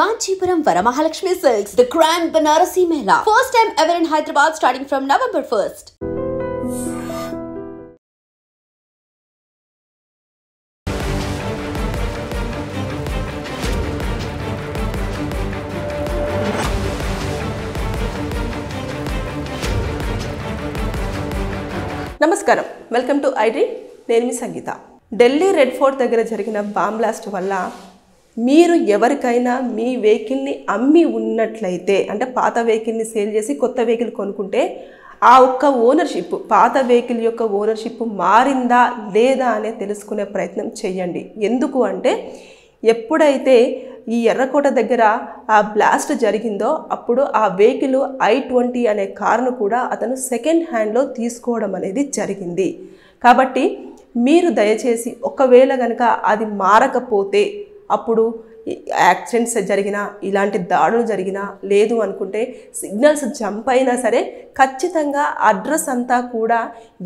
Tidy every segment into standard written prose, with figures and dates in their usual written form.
Kanchipuram Varamahalakshmi Silks, the Grand Banarasi Mela. First time ever in Hyderabad starting from November 1st. నమస్కారం welcome to iDream నేను మీ సంగీత Delhi red fort దగ్గర జరిగిన bomb blast వల్ల మీరు ఎవరికైనా మీ వెహికల్ని అమ్మి ఉన్నట్లయితే అంటే పాత వెహికల్ని సేల్ చేసి కొత్త వెహికల్ కొనుక్కుంటే ఆ ఒక్క ఓనర్షిప్ పాత వెహికల్ యొక్క ఓనర్షిప్ మారిందా లేదా అనే తెలుసుకునే ప్రయత్నం చేయండి. ఎందుకు అంటే ఎప్పుడైతే ఈ ఎర్రకోట దగ్గర ఆ బ్లాస్ట్ జరిగిందో అప్పుడు ఆ వెహికల్ i20 అనే కారును కూడా అతను సెకండ్ హ్యాండ్లో తీసుకోవడం అనేది జరిగింది. కాబట్టి మీరు దయచేసి ఒకవేళ కనుక అది మారకపోతే అప్పుడు యాక్సిడెంట్స్ జరిగినా ఇలాంటి దాడులు జరిగినా లేదు అనుకుంటే సిగ్నల్స్ జంప్ అయినా సరే ఖచ్చితంగా అడ్రస్ అంతా కూడా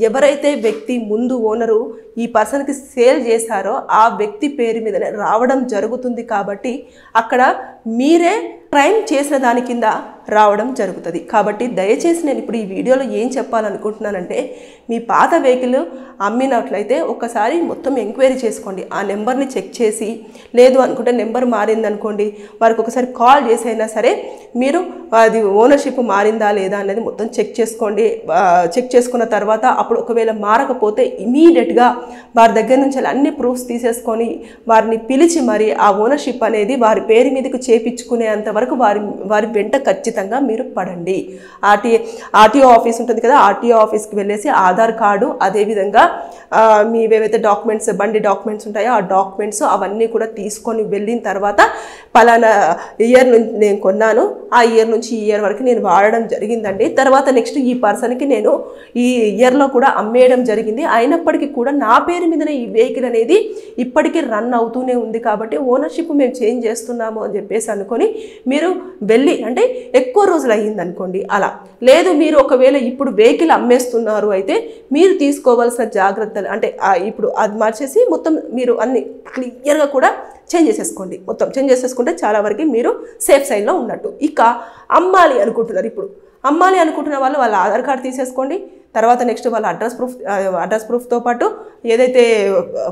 ఎవరైతే వ్యక్తి ముందు ఓనరు ఈ పర్సన్కి సేల్ చేశారో ఆ వ్యక్తి పేరు మీదనే రావడం జరుగుతుంది. కాబట్టి అక్కడ మీరే క్రైమ్ చేసిన దాని కింద రావడం జరుగుతుంది. కాబట్టి దయచేసి నేను ఇప్పుడు ఈ వీడియోలో ఏం చెప్పాలనుకుంటున్నానంటే మీ పాత వెహికల్ అమ్మినట్లయితే ఒకసారి మొత్తం ఎంక్వైరీ చేసుకోండి. ఆ నెంబర్ని చెక్ చేసి లేదు అనుకుంటే నెంబర్ మారిందనుకోండి వారికి ఒకసారి కాల్ చేసి అయినా సరే మీరు అది ఓనర్షిప్ మారిందా లేదా అనేది మొత్తం చెక్ చేసుకోండి. చెక్ చేసుకున్న తర్వాత అప్పుడు ఒకవేళ మారకపోతే ఇమీడియట్గా వారి దగ్గర నుంచి అన్ని ప్రూఫ్స్ తీసేసుకొని వారిని పిలిచి మరి ఆ ఓనర్షిప్ అనేది వారి పేరు మీదకు చేపించుకునేంత వరకు వారి వెంట ఖచ్చితంగా మీరు పడండి. ఆర్టీఓ ఆఫీస్ ఉంటుంది కదా, ఆర్టీఓ ఆఫీస్కి వెళ్ళేసి ఆధార్ కార్డు అదేవిధంగా మీవేవైతే డాక్యుమెంట్స్ బండి డాక్యుమెంట్స్ ఉంటాయో ఆ డాక్యుమెంట్స్ అవన్నీ కూడా తీసుకొని వెళ్ళిన తర్వాత పలానా ఇయర్ నుంచి నేను కొన్నాను, ఆ ఇయర్ నుంచి ఈ ఇయర్ వరకు నేను వాడడం జరిగిందండి, తర్వాత నెక్స్ట్ ఈ పర్సన్కి నేను ఈ ఇయర్లో కూడా అమ్మేయడం జరిగింది, అయినప్పటికీ కూడా నా పేరు మీదనే ఈ వెహికల్ అనేది ఇప్పటికీ రన్ అవుతూనే ఉంది కాబట్టి ఓనర్షిప్ మేము చేంజ్ చేస్తున్నాము అని చెప్పేసి అనుకొని మీరు వెళ్ళి అంటే ఎక్కువ రోజులు అయ్యింది అనుకోండి అలా లేదు మీరు ఒకవేళ ఇప్పుడు వెహికల్ అమ్మేస్తున్నారు అయితే మీరు తీసుకోవాల్సిన జాగ్రత్తలు అంటే ఇప్పుడు అది మార్చేసి మొత్తం మీరు అన్ని క్లియర్గా కూడా చేంజ్ చేసేసుకోండి. మొత్తం చేంజ్ చేసేసుకుంటే చాలా వరకు మీరు సేఫ్ సైడ్లో ఉన్నట్టు. ఇక అమ్మాలి అనుకుంటున్నారు, ఇప్పుడు అమ్మాలి అనుకుంటున్న వాళ్ళు వాళ్ళ ఆధార్ కార్డు తీసేసుకోండి. తర్వాత నెక్స్ట్ వాళ్ళ అడ్రస్ ప్రూఫ్తో పాటు ఏదైతే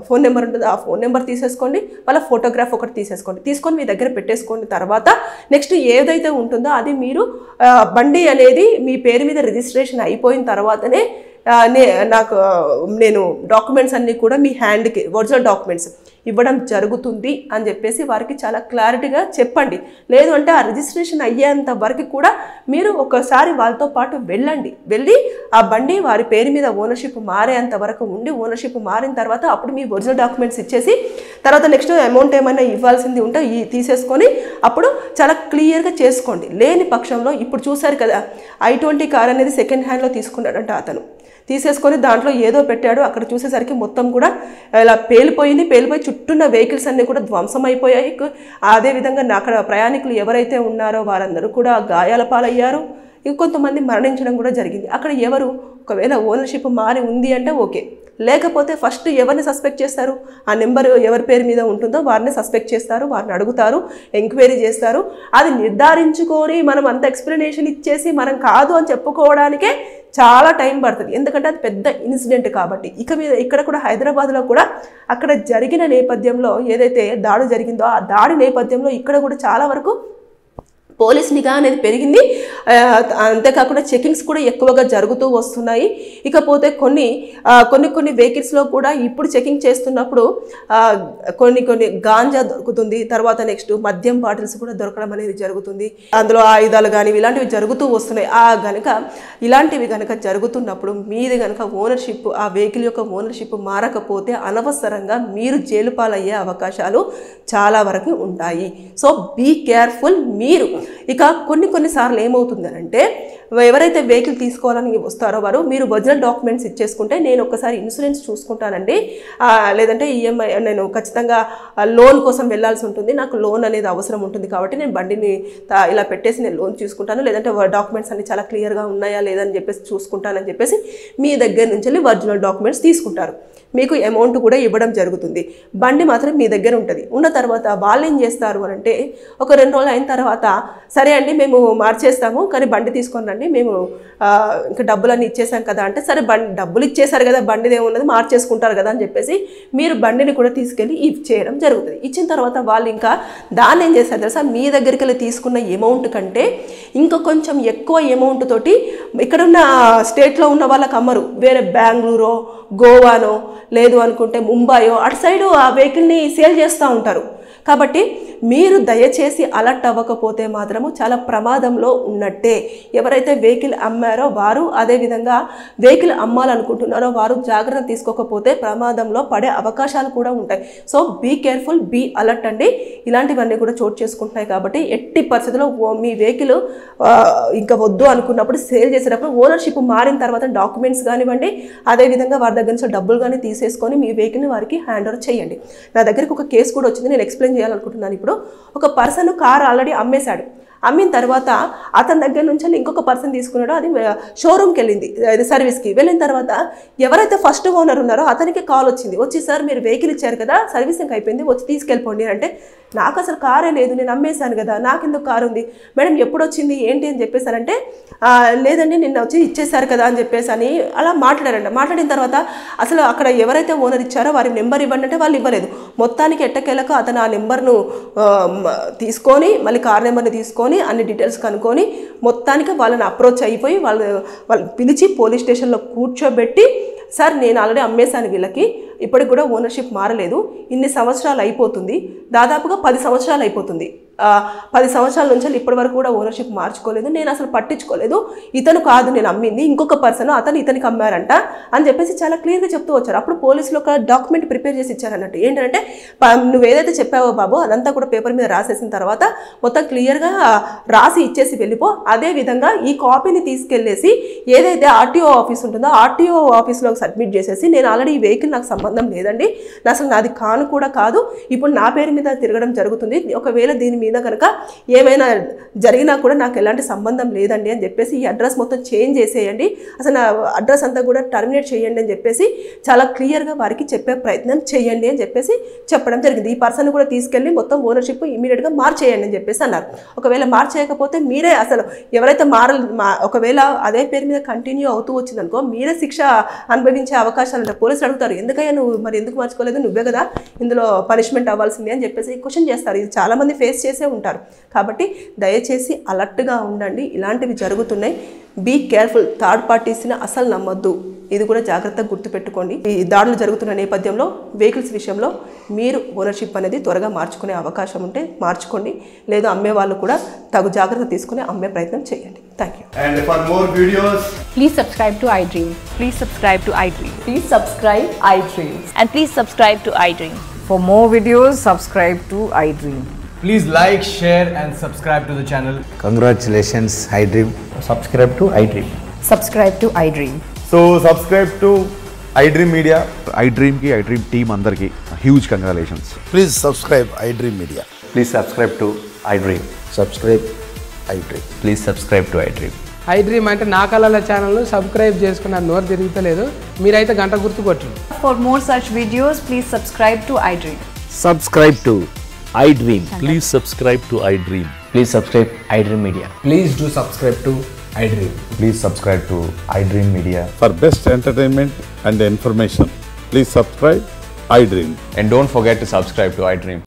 ఫోన్ నెంబర్ ఉంటుందో ఆ ఫోన్ నెంబర్ తీసేసుకోండి, వాళ్ళ ఫోటోగ్రాఫ్ ఒకటి తీసుకొని మీ దగ్గర పెట్టేసుకోండి. తర్వాత నెక్స్ట్ ఏదైతే ఉంటుందో అది మీరు బండి అనేది మీ పేరు మీద రిజిస్ట్రేషన్ అయిపోయిన తర్వాతనే నేను డాక్యుమెంట్స్ అన్నీ కూడా మీ హ్యాండ్కి ఒరిజినల్ డాక్యుమెంట్స్ ఇవ్వడం జరుగుతుంది అని చెప్పేసి వారికి చాలా క్లారిటీగా చెప్పండి. లేదు అంటే ఆ రిజిస్ట్రేషన్ అయ్యేంత వరకు కూడా మీరు ఒకసారి వాళ్ళతో పాటు వెళ్ళి ఆ బండి వారి పేరు మీద ఓనర్షిప్ మారేంత వరకు ఉండి ఓనర్షిప్ మారిన తర్వాత అప్పుడు మీ ఒరిజినల్ డాక్యుమెంట్స్ ఇచ్చేసి తర్వాత నెక్స్ట్ అమౌంట్ ఏమైనా ఇవ్వాల్సింది ఉంటే తీసేసుకొని అప్పుడు చాలా క్లియర్గా చేసుకోండి. లేని పక్షంలో ఇప్పుడు చూశారు కదా i20 కార్ అనేది సెకండ్ హ్యాండ్లో తీసుకున్నాడంట అతను, తీసేసుకొని దాంట్లో ఏదో పెట్టాడు, అక్కడ చూసేసరికి మొత్తం కూడా ఇలా పేలిపోయి చుట్టూన్న వెహికల్స్ అన్నీ కూడా ధ్వంసం అయిపోయాయి. అదేవిధంగా అక్కడ ప్రయాణికులు ఎవరైతే ఉన్నారో వారందరూ కూడా గాయాల పాలయ్యారు, ఇంకొంతమంది మరణించడం కూడా జరిగింది. అక్కడ ఎవరు ఒకవేళ ఓనర్షిప్ మారి ఉంది అంటే ఓకే, లేకపోతే ఫస్ట్ ఎవరిని సస్పెక్ట్ చేస్తారు, ఆ నెంబర్ ఎవరి పేరు మీద ఉంటుందో వారిని సస్పెక్ట్ చేస్తారు, వారిని అడుగుతారు, ఎంక్వైరీ చేస్తారు. అది నిర్ధారించుకొని మనం అంత ఎక్స్ప్లెనేషన్ ఇచ్చేసి మనం కాదు అని చెప్పుకోవడానికే చాలా టైం పడుతుంది, ఎందుకంటే అది పెద్ద ఇన్సిడెంట్ కాబట్టి. ఇక్కడ కూడా హైదరాబాద్లో కూడా అక్కడ జరిగిన నేపథ్యంలో ఏదైతే దాడి జరిగిందో ఆ దాడి నేపథ్యంలో ఇక్కడ కూడా చాలా వరకు పోలీస్ నిఘా అనేది పెరిగింది. అంతేకాకుండా చెకింగ్స్ కూడా ఎక్కువగా జరుగుతూ వస్తున్నాయి. ఇకపోతే కొన్ని వెహికల్స్లో కూడా ఇప్పుడు చెకింగ్ చేస్తున్నప్పుడు కొన్ని గాంజా దొరుకుతుంది, తర్వాత నెక్స్ట్ మద్యం బాటిల్స్ కూడా దొరకడం అనేది జరుగుతుంది, అందులో ఆయుధాలు కానీ ఇలాంటివి జరుగుతూ వస్తున్నాయి. ఇలాంటివి కనుక జరుగుతున్నప్పుడు మీది కనుక ఓనర్షిప్ ఆ వెహికల్ యొక్క ఓనర్షిప్ మారకపోతే అనవసరంగా మీరు జైలు పాలయ్యే అవకాశాలు చాలా వరకు ఉంటాయి. So be careful. మీరు ఇక కొన్నిసార్లు ఏమవుతుందనంటే ఎవరైతే వెహికల్ తీసుకోవాలని వస్తారో వారు మీరు ఒరిజినల్ డాక్యుమెంట్స్ ఇచ్చేసుకుంటే నేను ఒకసారి ఇన్సూరెన్స్ చూసుకుంటానండి, లేదంటే ఈఎంఐ నేను ఖచ్చితంగా లోన్ కోసం వెళ్ళాల్సి ఉంటుంది, నాకు లోన్ అనేది అవసరం ఉంటుంది కాబట్టి నేను బండిని ఇలా పెట్టేసి నేను లోన్ చూసుకుంటాను, లేదంటే డాక్యుమెంట్స్ అన్ని చాలా క్లియర్గా ఉన్నాయా లేదని చెప్పేసి చూసుకుంటానని చెప్పేసి మీ దగ్గర నుంచి వెళ్ళి ఒరిజినల్ డాక్యుమెంట్స్ తీసుకుంటారు. మీకు అమౌంట్ కూడా ఇవ్వడం జరుగుతుంది. బండి మాత్రం మీ దగ్గర ఉంటుంది. ఉన్న తర్వాత వాళ్ళు ఏం చేస్తారు అని అంటే ఒక 2 రోజులు అయిన తర్వాత సరే అండి మేము మార్చేస్తాము కానీ బండి తీసుకొని రండి, మేము ఇంకా డబ్బులన్నీ ఇచ్చేసాం కదా అంటే సరే డబ్బులు ఇచ్చేసారు కదా బండిది ఏమున్నది మార్చేసుకుంటారు కదా అని చెప్పేసి మీరు బండిని కూడా తీసుకెళ్ళి ఇచ్చేయడం జరుగుతుంది. ఇచ్చిన తర్వాత వాళ్ళు ఇంకా దాన్ని ఏం చేస్తారు తెలుసా, మీ దగ్గరికి వెళ్ళి తీసుకున్న అమౌంట్ కంటే ఇంకా కొంచెం ఎక్కువ అమౌంట్ తోటి ఇక్కడున్న స్టేట్లో ఉన్న వాళ్ళకి అమ్మరు, వేరే బెంగళూరో గోవానో లేదు అనుకుంటే ముంబైయో అటు సైడు ఆ వెహికల్ని సేల్ చేస్తూ ఉంటారు. కాబట్టి మీరు దయచేసి అలర్ట్ అవ్వకపోతే మాత్రము చాలా ప్రమాదంలో ఉన్నట్టే. ఎవరైతే వెహికల్ అమ్మారో వారు, అదేవిధంగా వెహికల్ అమ్మాలనుకుంటున్నారో వారు జాగ్రత్త తీసుకోకపోతే ప్రమాదంలో పడే అవకాశాలు కూడా ఉంటాయి. So be careful, be alert అండి. ఇలాంటివన్నీ కూడా చోటు చేసుకుంటున్నాయి కాబట్టి ఎట్టి పరిస్థితుల్లో మీ వెహికల్ ఇంకా వద్దు అనుకున్నప్పుడు సేల్ చేసేటప్పుడు ఓనర్షిప్ మారిన తర్వాత డాక్యుమెంట్స్ కానివ్వండి, అదేవిధంగా వారి దగ్గర నుంచి డబ్బులు కానీ తీసేసుకొని మీ వెహికల్ని వారికి హ్యాండ్ ఓవర్ చేయండి. నా దగ్గరికి ఒక కేసు కూడా వచ్చింది, నేను ఎక్స్ప్లెయిన్ చేయాలనుకుంటున్నాను. ఇప్పుడు ఒక పర్సన్ కార్ ఆల్రెడీ అమ్మేశాడు. అమ్మిన తర్వాత అతని దగ్గర నుంచి ఇంకొక పర్సన్ తీసుకున్నాడో అది షోరూమ్కి వెళ్ళింది, అది సర్వీస్కి వెళ్ళిన తర్వాత ఎవరైతే ఫస్ట్ ఓనర్ ఉన్నారో అతనికి కాల్ వచ్చింది, వచ్చి సార్ మీరు వెహికల్ ఇచ్చారు కదా సర్వీసింగ్ అయిపోయింది వచ్చి తీసుకెళ్ళిపోండి అంటే నాకు అసలు కారే లేదు నేను అమ్మేశాను కదా నాకు ఎందుకు కారు ఉంది మేడం ఎప్పుడు వచ్చింది ఏంటి అని చెప్పేసానంటే లేదండి నిన్న వచ్చి ఇచ్చేశారు కదా అని చెప్పేసి అని అలా మాట్లాడారంట. మాట్లాడిన తర్వాత అసలు అక్కడ ఎవరైతే ఓనర్ ఇచ్చారో వారి నెంబర్ ఇవ్వండి అంటే వాళ్ళు ఇవ్వలేదు. మొత్తానికి ఎట్టకేలకు అతను ఆ నెంబర్ను తీసుకొని మళ్ళీ కార్ నెంబర్ని తీసుకొని అన్ని డీటెయిల్స్ కనుక్కొని మొత్తానికి వాళ్ళని అప్రోచ్ అయిపోయి వాళ్ళు పిలిచి పోలీస్ స్టేషన్లో కూర్చోబెట్టి సార్ నేను ఆల్రెడీ అమ్మేశాను వీళ్ళకి, ఇప్పటికి కూడా ఓనర్షిప్ మారలేదు, ఇన్ని సంవత్సరాలు అయిపోతుంది, దాదాపుగా 10 సంవత్సరాలు అయిపోతుంది, 10 సంవత్సరాల నుంచి ఇప్పటి వరకు కూడా ఓనర్షిప్ మార్చుకోలేదు, నేను అసలు పట్టించుకోలేదు, ఇతను కాదు నేను అమ్మింది ఇంకొక పర్సన్ అతను ఇతనికి అమ్మారంట అని చెప్పేసి చాలా క్లియర్గా చెప్తూ వచ్చారు. అప్పుడు పోలీసులు ఒక డాక్యుమెంట్ ప్రిపేర్ చేసి ఇచ్చారన్నట్టు. ఏంటంటే నువ్వు ఏదైతే చెప్పావో బాబు అదంతా కూడా పేపర్ మీద రాసేసిన తర్వాత మొత్తం క్లియర్గా రాసి ఇచ్చేసి వెళ్ళిపో, అదేవిధంగా ఈ కాపీని తీసుకెళ్ళేసి ఏదైతే ఆర్టీఓ ఆఫీస్ ఉంటుందో ఆర్టీఓ ఆఫీస్లో సబ్మిట్ చేసేసి నేను ఆల్రెడీ ఈ వెహికల్ నాకు సంబంధం లేదండి, అసలు నాది కాను కూడా కాదు, ఇప్పుడు నా పేరు మీద తిరగడం జరుగుతుంది, ఒకవేళ దీని మీద కనుక ఏమైనా జరిగినా కూడా నాకు ఎలాంటి సంబంధం లేదండి అని చెప్పేసి ఈ అడ్రస్ మొత్తం చేంజ్ చేసేయండి, అసలు నా అడ్రస్ అంతా కూడా టర్మినేట్ చేయండి అని చెప్పేసి చాలా క్లియర్గా వారికి చెప్పే ప్రయత్నం చేయండి అని చెప్పేసి చెప్పడం జరిగింది. ఈ పర్సన్ కూడా తీసుకెళ్ళి మొత్తం ఓనర్షిప్ ఇమీడియట్గా మార్చేయండి అని చెప్పేసి అన్నారు. ఒకవేళ మార్చేయకపోతే మీరే అసలు ఎవరైతే ఒకవేళ అదే పేరు మీద కంటిన్యూ అవుతూ వచ్చిందనుకో మీరే శిక్ష అనుభవించే అవకాశాలు ఉంటాయి. పోలీసులు అడుగుతారు ఎందుకయ్యా నువ్వు మరి ఎందుకు మార్చుకోలేదు, నువ్వే కదా ఇందులో పనిష్మెంట్ అవ్వాల్సింది అని చెప్పేసి క్వశ్చన్ చేస్తారు. ఇది చాలామంది ఫేస్ చేసే ఉంటారు. కాబట్టి దయచేసి అలర్ట్గా ఉండండి, ఇలాంటివి జరుగుతున్నాయి. బీ కేర్ఫుల్, థర్డ్ పార్టీస్ని అసలు నమ్మొద్దు, ఇది కూడా జాగ్రత్తగా గుర్తుపెట్టుకోండి. ఈ దాడులు జరుగుతున్న నేపథ్యంలో వెహికల్స్ విషయంలో మీరు ఓనర్షిప్ అనేది త్వరగా మార్చుకునే అవకాశం ఉంటే మార్చుకోండి, లేదా అమ్మే వాళ్ళు కూడా తగు జాగ్రత్త తీసుకుని అమ్మే ప్రయత్నం చేయండి. Thank you. And for more videos, please subscribe to iDream. Please subscribe to iDream. Please subscribe iDream. And please subscribe to iDream. For more videos, subscribe to iDream. please like, share and subscribe to the channel. Congratulations, iDream. Subscribe to iDream. Subscribe to iDream. So subscribe to iDream Media. iDream ki iDream team andarki huge congratulations. Please subscribe iDream Media. Please subscribe to iDream. Subscribe iDream. Please subscribe to iDream. iDream అంటే నా కళల channel subscribe చేసుకున్న నోరు తిరుగుతలేదు, మీరైతే గంట గుర్తు కొట్టండి. For more such videos, please subscribe to iDream. Subscribe to iDream. Please subscribe to iDream. Please subscribe iDream Media. Please do subscribe to iDream. Please subscribe to iDream Media. For best entertainment and information, please subscribe iDream. And don't forget to subscribe to iDream.